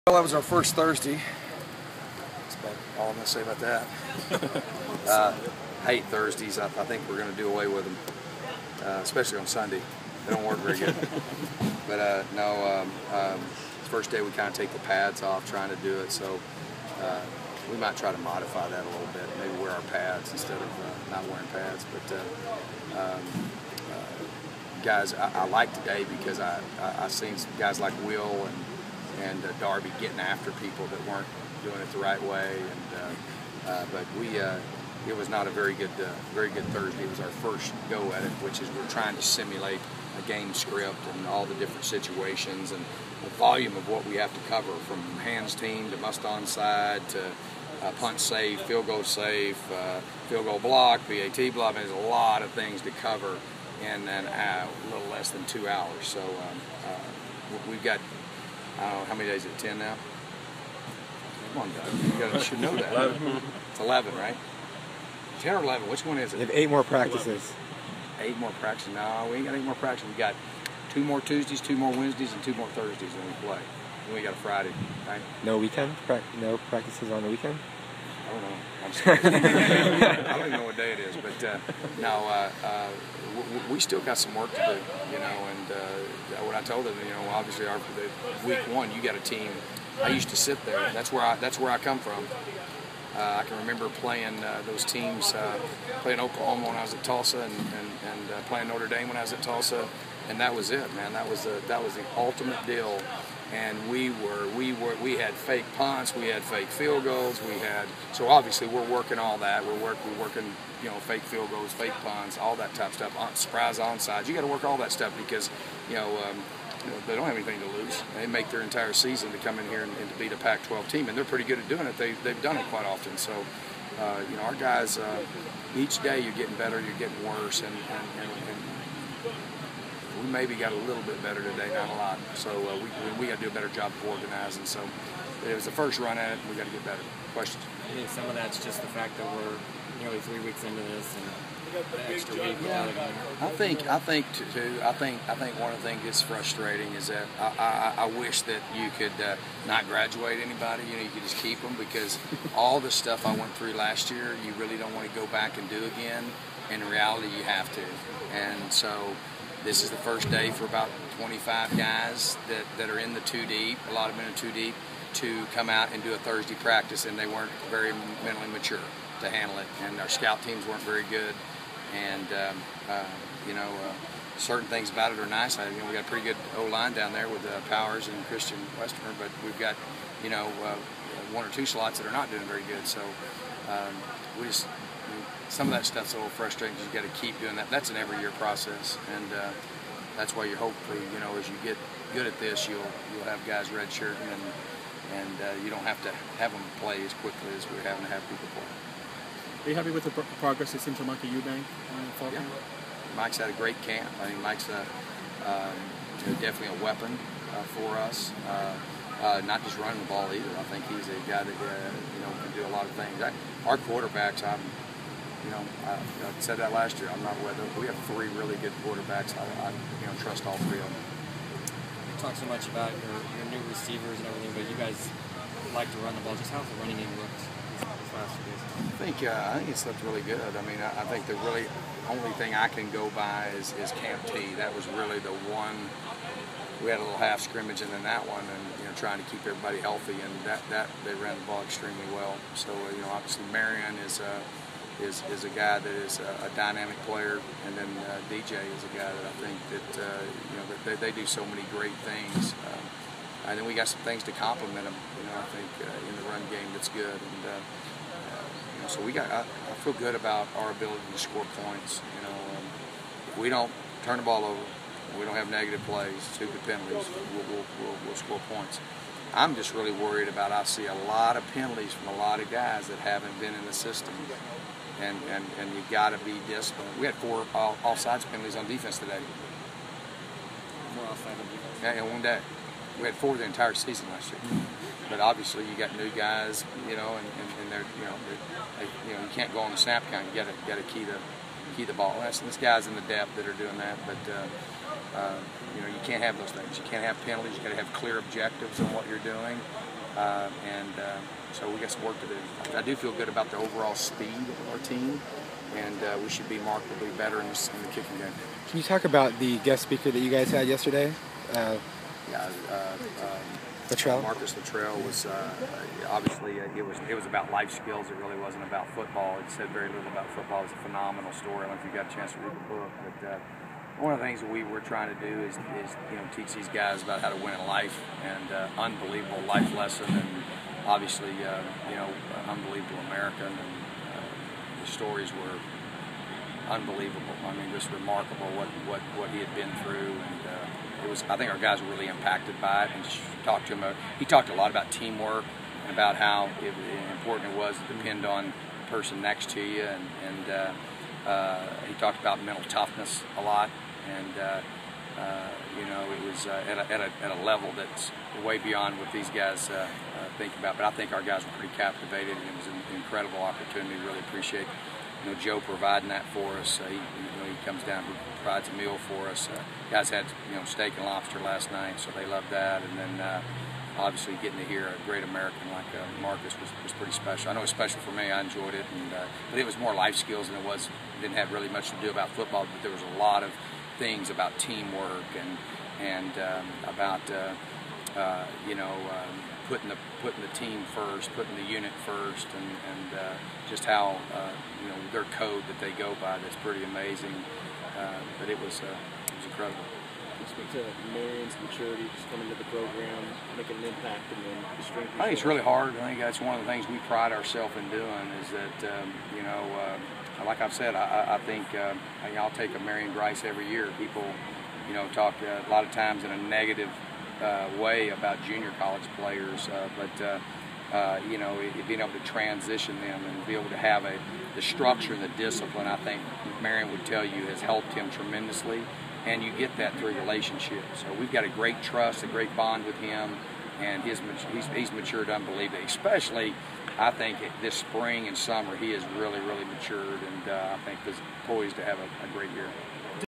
Well, that was our first Thursday. That's about all I'm going to say about that. I hate Thursdays. I think we're going to do away with them, especially on Sunday. They don't work very good. But first day we kind of take the pads off trying to do it, so we might try to modify that a little bit. Maybe wear our pads instead of not wearing pads. But guys, I like today because I seen some guys like Will and Darby getting after people that weren't doing it the right way, but it was not a very good Thursday. It was our first go at it, which is we're trying to simulate a game script and all the different situations and the volume of what we have to cover, from hands team to must onside to punt safe, field goal safe, field goal block, PAT block. There's a lot of things to cover in a little less than 2 hours. So we've got, I don't know, how many days is it, 10 now? Come on, Doug. You should know that. 11. It's 11, right? 10 or 11, which one is it? You have 8 more practices. 8 more practices? No, we ain't got 8 more practices. We got 2 more Tuesdays, 2 more Wednesdays, and 2 more Thursdays when we play. Then we got a Friday, right? No weekend? No practices on the weekend? I don't know. I'm sorry. I don't even know what day it is, but no, we still got some work to do, you know. And what I told them, you know, obviously week 1, you got a team. I used to sit there. That's where I come from. I can remember playing those teams, playing Oklahoma when I was at Tulsa, and playing Notre Dame when I was at Tulsa, and that was it, man. That was the ultimate deal. And we had fake punts, we had fake field goals, so obviously we're working all that. We're working, you know, fake field goals, fake punts, all that type of stuff. Surprise onsides. You got to work all that stuff because, you know, they don't have anything to lose. They make their entire season to come in here and to beat a Pac-12 team, and they're pretty good at doing it. They've done it quite often. So, you know, our guys, each day you're getting better, you're getting worse, and we maybe got a little bit better today, not a lot. So we got to do a better job of organizing. So it was the first run at it, and we got to get better. Questions? I think some of that's just the fact that we're nearly 3 weeks into this, and the extra week. Yeah, I think one of the things that's frustrating is that I wish that you could not graduate anybody. You know, you could just keep them, because all the stuff I went through last year, you really don't want to go back and do again. In reality, you have to, and so. This is the first day for about 25 guys that are in the 2 deep, a lot of them in 2 deep, to come out and do a Thursday practice, and they weren't very mentally mature to handle it, and our scout teams weren't very good, and you know, certain things about it are nice. You know, we got a pretty good O-line down there with Powers and Christian Westerner, but we've got, you know, 1 or 2 slots that are not doing very good, so some of that stuff's a little frustrating. You got to keep doing that. That's an every year process, and that's why you hopefully, you know, as you get good at this, you'll have guys redshirting, and you don't have to have them play as quickly as we're having to have people play. Are you happy with the progress it seems from Mike Eubank? Yeah. Mike's had a great camp. I think Mike's definitely a weapon for us. Not just running the ball either. I think he's a guy that you know, can do a lot of things. Our quarterbacks, you know, I said that last year. I'm not whether we have 3 really good quarterbacks. I you know, trust all 3 of them. You talk so much about your new receivers and everything, but you guys like to run the ball. Just how's the running game looked these last few days? I think it's looked really good. I mean, I think the really only thing I can go by is Camp T. That was really the one. We had a little half scrimmage and then that one, and you know, trying to keep everybody healthy, and that they ran the ball extremely well. So you know, obviously Marion is a guy that is a dynamic player, and then DJ is a guy that I think that you know, that they do so many great things, and then we got some things to complement them. You know, I think in the run game that's good, and you know, so I feel good about our ability to score points. You know, if we don't turn the ball over, we don't have negative plays, stupid penalties, we'll score points. I'm just really worried about, I see a lot of penalties from a lot of guys that haven't been in the system. And you got to be disciplined. We had 4 offsides penalties on defense today. 4 offsides on defense? Yeah, in one day. We had 4 the entire season last year. But obviously you got new guys, you know, and they're, you know, you can't go on the snap count. You got to key the ball. There's guys in the depth that are doing that, but you know, you can't have those things. You can't have penalties. You got to have clear objectives on what you're doing, So we got some work to do. I do feel good about the overall speed of our team, and we should be markedly better in the kicking game. Can you talk about the guest speaker that you guys had yesterday? Luttrell? Marcus Luttrell was obviously it was about life skills. It really wasn't about football. It said very little about football. It's a phenomenal story. I don't know if you got a chance to read the book, but one of the things that we were trying to do is teach these guys about how to win in life, and unbelievable life lesson, and obviously unbelievable American, and the stories were unbelievable. I mean, just remarkable what he had been through, and it was. I think our guys were really impacted by it, and just talked to him. He talked a lot about teamwork and about how important it was to depend on the person next to you, and he talked about mental toughness a lot, and it was at a level that's way beyond what these guys think about. But I think our guys were pretty captivated, and it was an incredible opportunity. Really appreciate Joe providing that for us. He comes down, he provides a meal for us. Guys had steak and lobster last night, so they loved that. And then obviously getting to hear a great American like Marcus was pretty special. I know it was special for me. I enjoyed it, and but it was more life skills than it was. It didn't have really much to do about football, but there was a lot of things about teamwork and about putting the team first, putting the unit first, and just how their code that they go by. That's pretty amazing. But it was incredible. Speak to Marion's maturity, just coming to the program, making an impact, and then the strength. I think it's really hard. I think that's one of the things we pride ourselves in doing. Is that like I've said, I think I'll take a Marion Grice every year. People, talk a lot of times in a negative way about junior college players, but being able to transition them and be able to have the structure and the discipline, I think Marion would tell you has helped him tremendously, and you get that through relationships. So we've got a great trust, a great bond with him, and he's matured unbelievably. Especially, I think this spring and summer he has really matured, and I think is poised to have a great year.